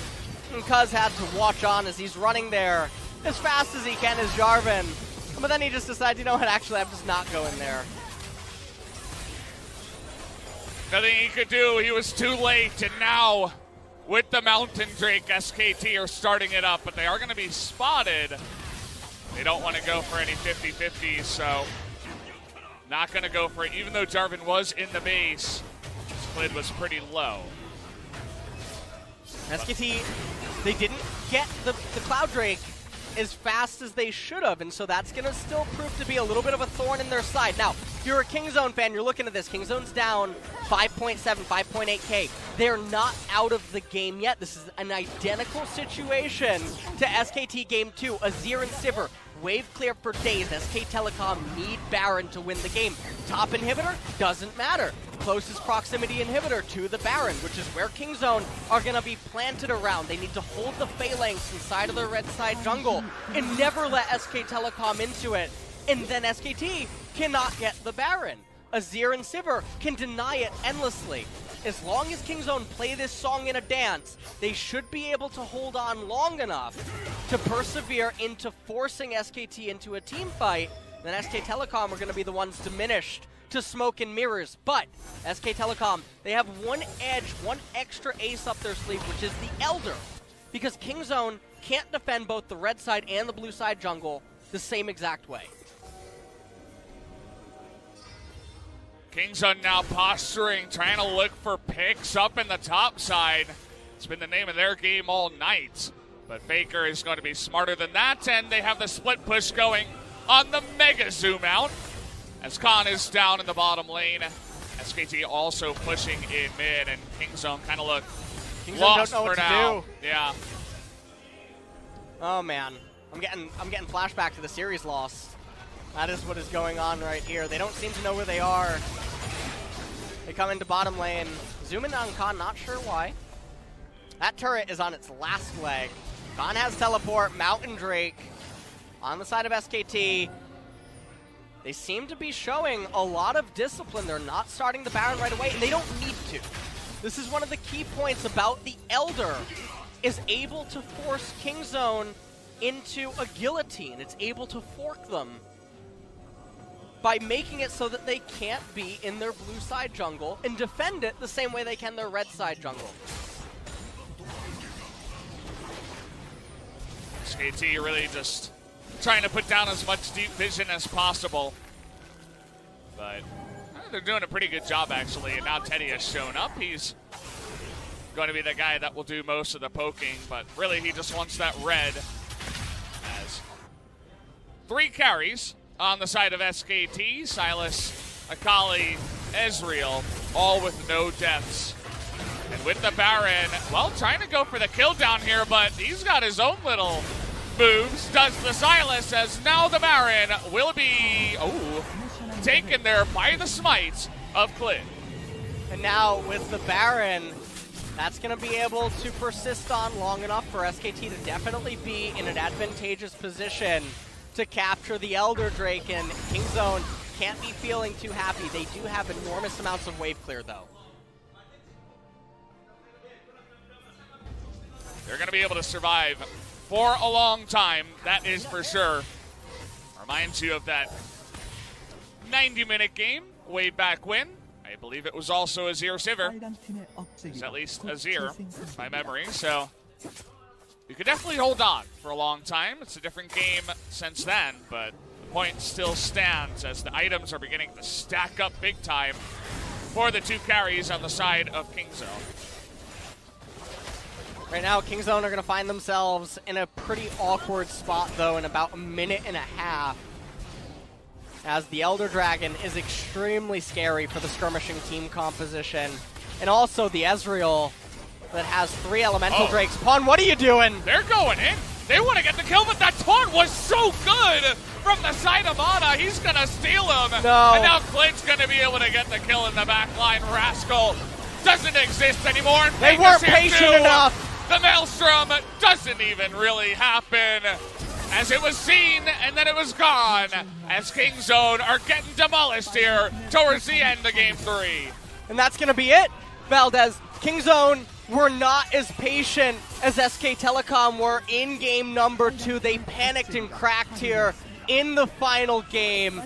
And Cuz had to watch on as he's running there as fast as he can as Jarvan. But then he just decides, you know what, actually I'm just not going there. Nothing he could do. He was too late. And now, with the Mountain Drake, SKT are starting it up. But they are going to be spotted They don't want to go for any 50-50s, so not going to go for it. Even though Jarvan was in the base, Splid was pretty low. SKT, they didn't get the Cloud Drake as fast as they should have, and so that's going to still prove to be a little bit of a thorn in their side. Now, if you're a Kingzone fan, you're looking at this. Kingzone's down 5.7, 5.8K. They're not out of the game yet. This is an identical situation to SKT Game 2. Azir and Sivir, wave clear for days. SK Telecom need Baron to win the game. Top inhibitor, doesn't matter. Closest proximity inhibitor to the Baron, which is where Kingzone are going to be planted around. They need to hold the phalanx inside of their red side jungle and never let SK Telecom into it. And then SKT cannot get the Baron. Azir and Sivir can deny it endlessly. As long as Kingzone play this song in a dance, they should be able to hold on long enough to persevere into forcing SKT into a team fight. Then SK Telecom are going to be the ones diminished to smoke and mirrors. But SK Telecom, they have one edge, one extra ace up their sleeve, which is the Elder. Because Kingzone can't defend both the red side and the blue side jungle the same exact way. Kingzone now posturing, trying to look for picks up in the top side. It's been the name of their game all night. But Faker is going to be smarter than that, and they have the split push going on the mega zoom out. As Khan is down in the bottom lane. SKT also pushing in mid, and Kingzone kind of look lost don't know for what now. to do. Yeah. Oh man, I'm getting flashback to the series loss. That is what is going on right here. They don't seem to know where they are. They come into bottom lane. Zoom in on Khan, not sure why. That turret is on its last leg. Khan has teleport, Mountain Drake on the side of SKT. They seem to be showing a lot of discipline. They're not starting the Baron right away, and they don't need to. This is one of the key points about the Elder, is able to force Kingzone into a guillotine. It's able to fork them by making it so that they can't be in their blue side jungle and defend it the same way they can their red side jungle. SKT really just trying to put down as much deep vision as possible. But they're doing a pretty good job, actually. And now Teddy has shown up. He's going to be the guy that will do most of the poking. But really, he just wants that red. As 3 carries on the side of SKT. Silas, Akali, Ezreal, all with no deaths. And with the Baron, well, trying to go for the kill down here, but he's got his own little moves. Does the Silas, as now the Baron will be, taken there by the smite of Clint. And now with the Baron, that's going to be able to persist on long enough for SKT to definitely be in an advantageous position to capture the Elder Drake, and Kingzone can't be feeling too happy. They do have enormous amounts of wave clear, though. They're going to be able to survive for a long time, that is for sure. Reminds you of that 90-minute game way back when. I believe it was also Azir Sivir. It was at least Azir, by memory. So you could definitely hold on for a long time. It's a different game since then, but the point still stands as the items are beginning to stack up big time for the 2 carries on the side of Kingzone. Right now, Kingzone are going to find themselves in a pretty awkward spot, though, in about a minute and a half. As the Elder Dragon is extremely scary for the skirmishing team composition. And also the Ezreal that has 3 elemental drakes. Pawn, what are you doing? They're going in. They want to get the kill, but that taunt was so good from the side of Mana. He's going to steal him. No. And now Clint's going to be able to get the kill in the back line. Rascal doesn't exist anymore. They weren't patient enough. The Maelstrom doesn't even really happen, as it was seen and then it was gone, as Kingzone are getting demolished here towards the end of Game 3. And that's going to be it, Valdez. Kingzone were not as patient as SK Telecom were in game number 2. They panicked and cracked here in the final game.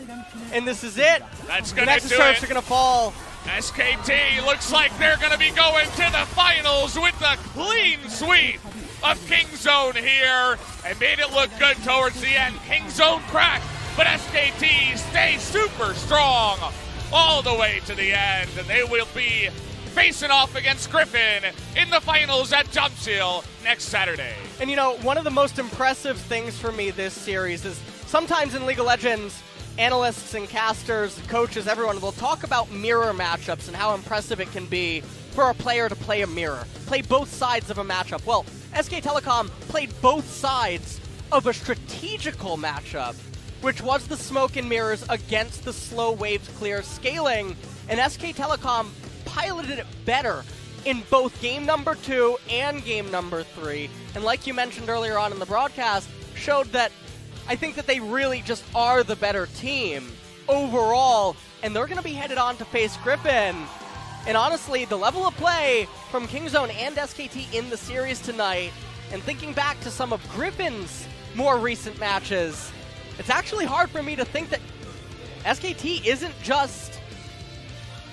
And this is it. That's the going to do it. Nexus are going to fall. SKT looks like they're going to be going to the finals with a clean sweep of Kingzone here and made it look good towards the end. Kingzone cracked, but SKT stays super strong all the way to the end, and they will be facing off against Griffin in the finals at Jumpseal next Saturday. And you know, one of the most impressive things for me this series is sometimes in League of Legends, analysts and casters, coaches, everyone will talk about mirror matchups and how impressive it can be for a player to play a mirror, play both sides of a matchup. Well, SK Telecom played both sides of a strategical matchup, which was the smoke and mirrors against the slow waves clear scaling, and SK Telecom piloted it better in both game number 2 and game number 3, and like you mentioned earlier on in the broadcast, showed that I think that they really just are the better team overall, and they're going to be headed on to face Griffin. And honestly, the level of play from Kingzone and SKT in the series tonight, and thinking back to some of Griffin's more recent matches, it's actually hard for me to think that SKT isn't just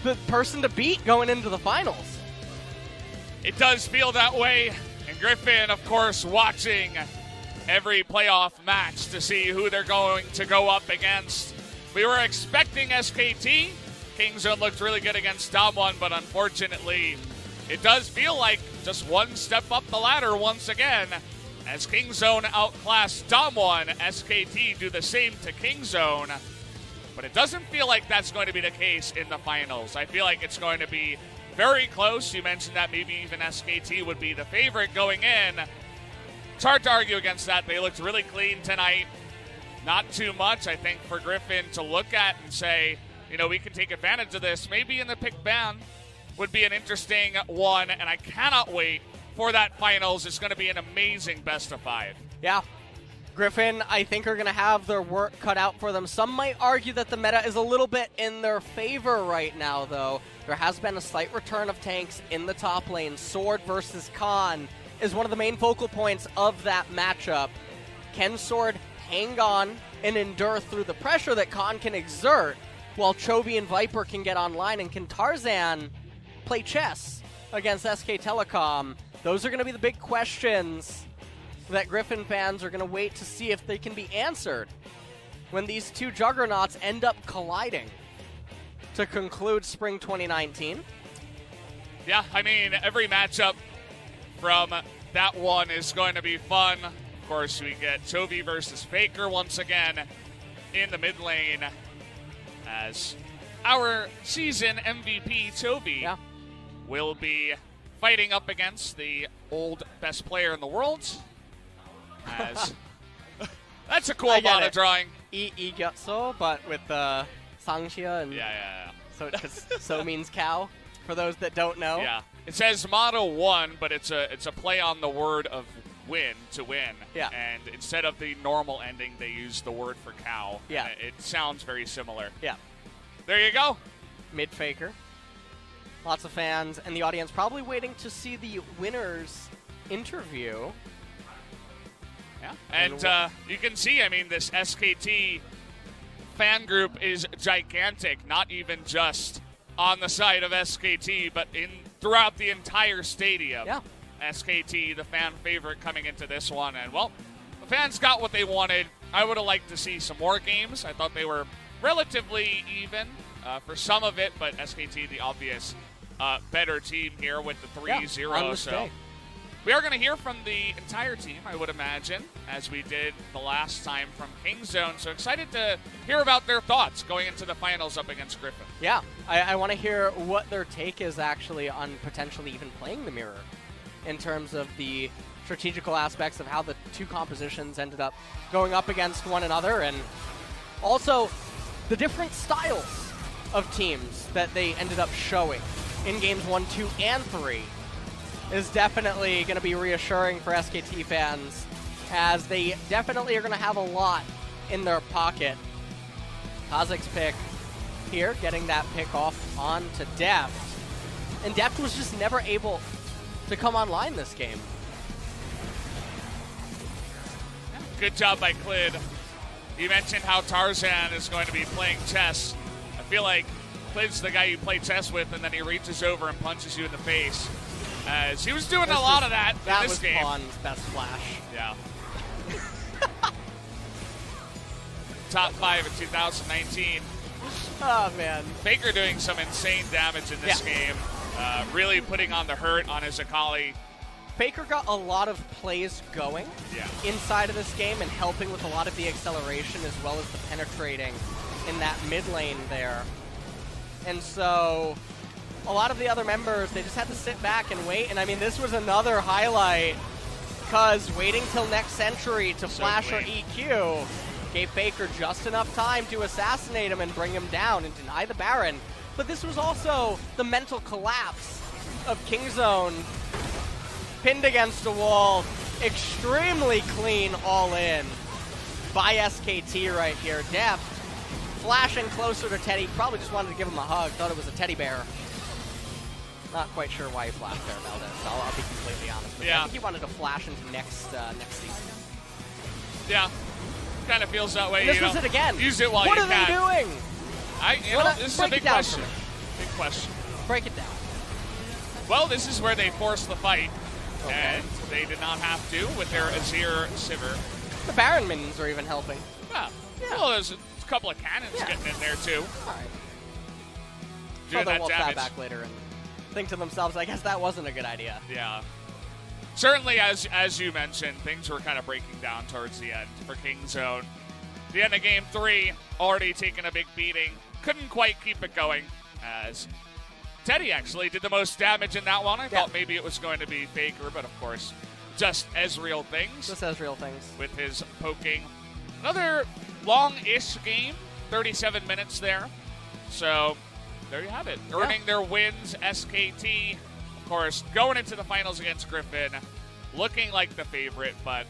the person to beat going into the finals. It does feel that way, and Griffin, of course, watching every playoff match to see who they're going to go up against. We were expecting SKT. Kingzone looked really good against Damwon, but unfortunately, it does feel like just one step up the ladder once again. As Kingzone outclassed Damwon, SKT do the same to Kingzone. But it doesn't feel like that's going to be the case in the finals. I feel like it's going to be very close. You mentioned that maybe even SKT would be the favorite going in. It's hard to argue against that. They looked really clean tonight. Not too much, I think, for Griffin to look at and say, you know, we can take advantage of this. Maybe in the pick ban would be an interesting one, and I cannot wait for that finals. It's going to be an amazing best of 5. Yeah. Griffin, I think, are going to have their work cut out for them. Some might argue that the meta is a little bit in their favor right now, though. There has been a slight return of tanks in the top lane. Sword versus Khan is one of the main focal points of that matchup. Can Sword hang on and endure through the pressure that Khan can exert, while Chovy and Viper can get online, and can Tarzan play chess against SK Telecom? Those are going to be the big questions that Griffin fans are going to wait to see if they can be answered when these two juggernauts end up colliding to conclude Spring 2019. Yeah, I mean, every matchup from that one is going to be fun. Of course, we get Chovy versus Faker once again in the mid lane, as our season MVP, Chovy, will be fighting up against the old best player in the world. As that's a cool Mana drawing. Igatso, but with Sangxia and So, because so means cow, for those that don't know. Yeah, it says Mana 1, but it's a play on the word of win, to win. Yeah. And instead of the normal ending, they use the word for cow. Yeah. It sounds very similar. Yeah. There you go. Mid Faker. Lots of fans and the audience probably waiting to see the winner's interview. Yeah. And you can see, I mean, this SKT fan group is gigantic, not even just on the side of SKT, but throughout the entire stadium. Yeah. SKT, the fan favorite coming into this one. And, well, the fans got what they wanted. I would have liked to see some more games. I thought they were relatively even for some of it, but SKT, the obvious better team here with the 3-0. So we are going to hear from the entire team, I would imagine, as we did the last time from Kingzone. So excited to hear about their thoughts going into the finals up against Griffin. Yeah, I want to hear what their take is actually on potentially even playing the mirror in terms of the strategical aspects of how the two compositions ended up going up against one another, and also the different styles of teams that they ended up showing in games 1, 2, and 3 is definitely going to be reassuring for SKT fans, as they definitely are going to have a lot in their pocket. Kha'Zix's pick here, getting that pick off onto Deft. And Deft was just never able to come online this game. Good job by Clid. You mentioned how Tarzan is going to be playing chess. I feel like Clid's the guy you play chess with, and then he reaches over and punches you in the face. as he was doing a lot of that in this game. That was Pawn's best flash. Yeah. Top 5 in 2019. Oh, man. Faker doing some insane damage in this game. Really putting on the hurt on his Akali. Faker got a lot of plays going inside of this game and helping with a lot of the acceleration as well as the penetrating in that mid lane there. And so a lot of the other members, they just had to sit back and wait. And I mean, this was another highlight because waiting till next century to flash or EQ gave Faker just enough time to assassinate him and bring him down and deny the Baron. But this was also the mental collapse of Kingzone. Pinned against a wall, extremely clean all in by SKT right here. Def flashing closer to Teddy, probably just wanted to give him a hug, thought it was a teddy bear. Not quite sure why he flashed there, Valdez. I'll be completely honest with you. I think he wanted to flash into next season. Yeah, kind of feels that way. And this was it again. Use it while you can. What are they doing? This is a big question. Big question. Break it down. Well, this is where they forced the fight, and they did not have to with their Azir Sivir. The Baron minions are even helping. Yeah. Well, there's a couple of cannons getting in there, too. All right. Doing that they'll damage. step back later and think to themselves, I guess that wasn't a good idea. Yeah. Certainly, as you mentioned, things were kind of breaking down towards the end for Kingzone. The end of Game 3, already taking a big beating. Couldn't quite keep it going, as Teddy actually did the most damage in that one. I thought maybe it was going to be Faker, but of course, just Ezreal things. Just Ezreal things. With his poking. Another long-ish game, 37 minutes there. So, there you have it. Earning their wins, SKT, of course, going into the finals against Griffin, looking like the favorite, but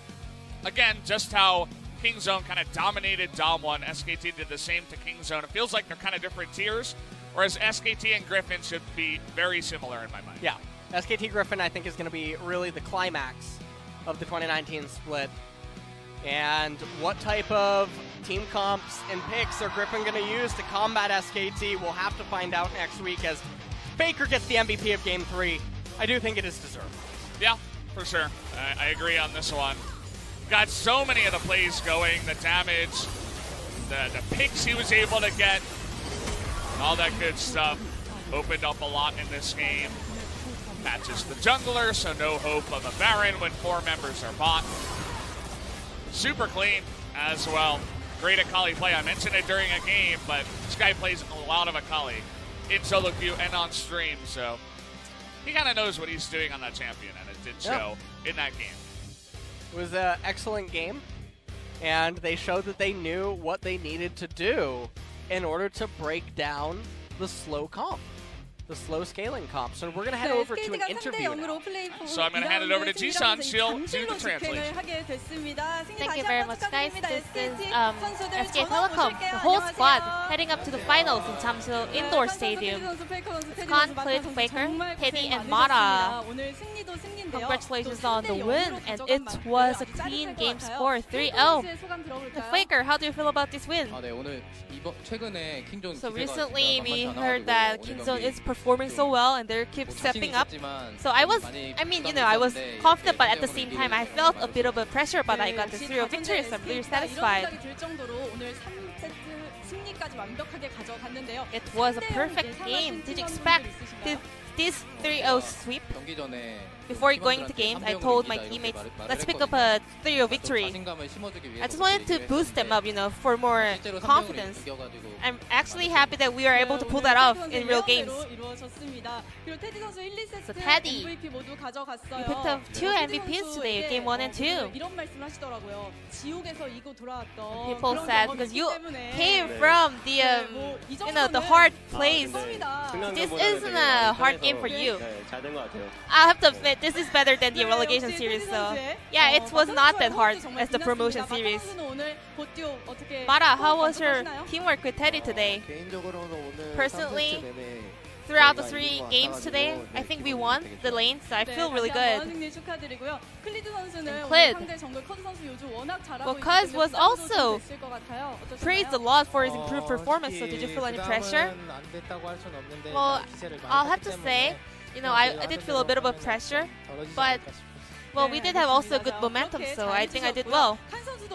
again, just how Kingzone kind of dominated Dom 1. SKT did the same to Kingzone. It feels like they're kind of different tiers, whereas SKT and Griffin should be very similar in my mind. Yeah. SKT Griffin, I think, is going to be really the climax of the 2019 split. And what type of team comps and picks are Griffin going to use to combat SKT? We'll have to find out next week as Faker gets the MVP of Game 3. I do think it is deserved. Yeah, for sure. I agree on this one. Got so many of the plays going, the damage, the picks he was able to get, all that good stuff. Opened up a lot in this game. Matches the jungler, so no hope of a Baron when 4 members are bot. Super clean as well. Great Akali play. I mentioned it during a game, but this guy plays a lot of Akali in solo queue and on stream, so he kind of knows what he's doing on that champion, and it did show in that game. It was an excellent game, and they showed that they knew what they needed to do in order to break down the slow comp, the slow scaling comp. So we're going to head over to an interview now. So I'm going to hand it over to Jisun. She'll do the translation. Thank you very much, guys. This is SK Telecom, the whole squad heading up to the finals in Jamsil Indoor Stadium. It's Khan, Cliff, Faker, Teddy, and Mara. Congratulations on the win, and it was a clean game score, 3-0. Faker, how do you feel about this win? So recently we heard that Kingzone is performing so well and they keep stepping up. So I was confident, but at the same time I felt a bit of a pressure, but I got the 3-0 victory, so I'm really satisfied. It was a perfect game. Did you expect this 3-0 sweep? Before going into games, I told my teammates, let's pick up a 3-0 victory. I just wanted to boost them up, for more confidence. I'm actually happy that we are able to pull that off in real games. So Teddy, we picked up 2 MVPs today, Game 1 and 2. People said, because you came from the hard place, this isn't a hard game for you. I'll have to admit, this is better than the relegation series, so yeah, it was not that hard as the promotion series. Mara, how was your teamwork with Teddy today? Personally, throughout the 3 games today, I think we won the lane, so I feel really good. And Clid, well, Cuz was also praised a lot for his improved performance, so did you feel any pressure? Well, I'll have to say, you know, I did feel a bit of a pressure, but well, we did have also good momentum, so I think I did well.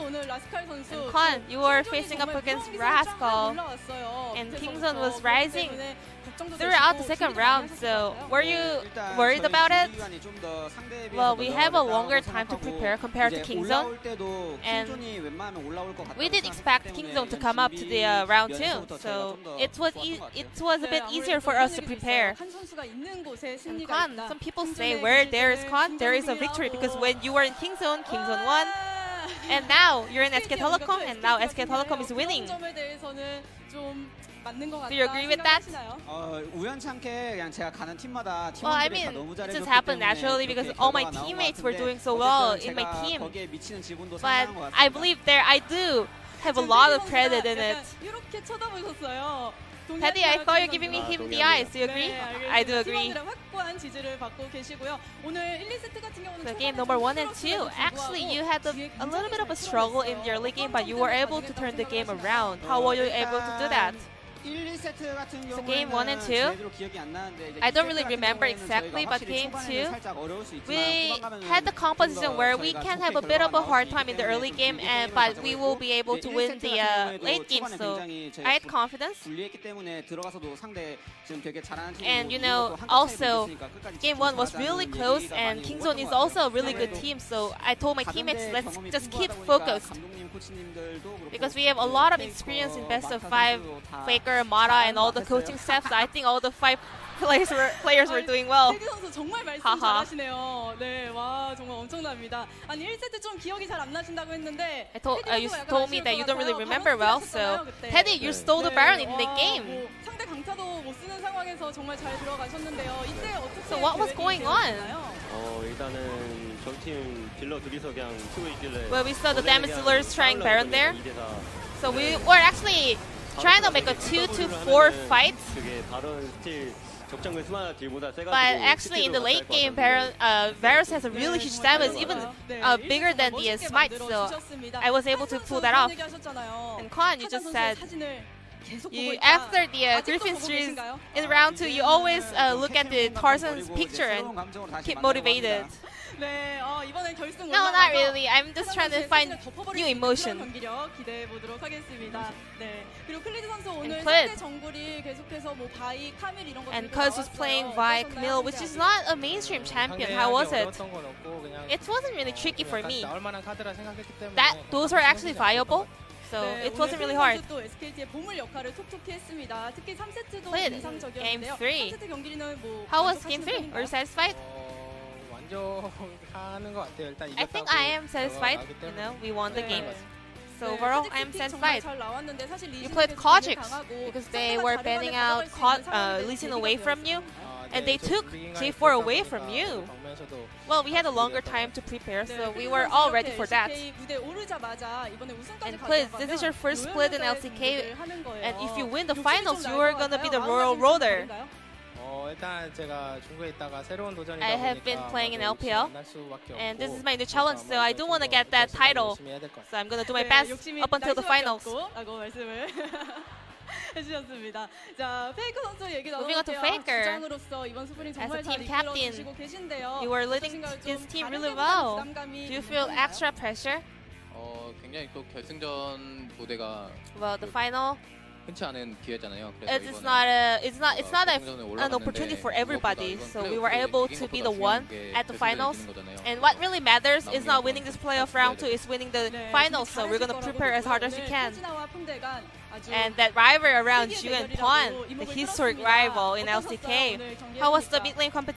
And Kwan, you were facing up against Rascal, and Kingzone was rising throughout the second round, so were you worried about it? Well, we have a longer time to prepare compared to Kingzone, and we did expect Kingzone to come up to the round 2, so it was a bit easier for us to prepare. And Kwan, some people say where there is Kwan, there is a victory, because when you were in Kingzone, Kingzone won, and now you're in SK Telecom, and now SK Telecom is winning. Do you agree with that? Well, I mean, it just happened naturally because all my teammates were doing so well in my team. But I believe I do have a lot of credit in it. Teddy, I thought you're giving him the eyes. Do you agree? I do agree. So game number 1 and 2. Actually, you had a little bit of a struggle in the early game, but you were able to turn the game around. How were you able to do that? So game 1 and 2, I don't really remember exactly, but game 2, we had the composition where we can have a bit of a hard time in the early game, but we will be able to win the late game, so I had confidence. And you know, also, game 1 was really close, and Kingzone is also a really good team, so I told my teammates, let's just keep focused. Because we have a lot of experience in best of 5, Faker, Mara, and all the coaching staff, so I think all the 5 players were doing well. Haha. You told me that you don't really remember well, so Teddy, you stole the Baron in the game. So what was going on? Well, we saw the damage dealers trying Baron there. So we were actually trying to make a 2-4 fight. But actually in the late game, Varus has a really huge damage, even bigger than the Smite, so I was able to pull that off. And Kwan, you just said, after the Griffin series in round 2, you always look at the Tarzan's picture and keep motivated. No, not really. I'm just trying to find new emotion. And Cuz was playing Vi, Camille, which is not a mainstream champion. How was it? It wasn't really tricky for me. Those were actually viable. So it wasn't really hard. Played game 3. How was game 3? Were you satisfied? I think I am satisfied. You know, we won the game. So overall, I am satisfied. You played Kojic because they were banning out Lee Sin away from you, and they took J4 away from you. Well, we had a longer time to prepare, so we were all ready for that. And Quiz, this is your first split in LCK, and if you win the finals, you are gonna be the Royal Roader. I have been playing in LPL, and this is my new challenge, so I do want to get that title. So I'm going to do my best up until the finals. Moving on to Faker, as a team captain, you were leading this team really well. Do you feel extra pressure? Well, the final. It's not an opportunity for everybody, so we were able to be the one at the finals. And what really matters is not winning this playoff round 2, it's winning the finals, so we're going to prepare as hard as we can. And that rivalry around you and Pon, the historic rival in LCK, how was the mid lane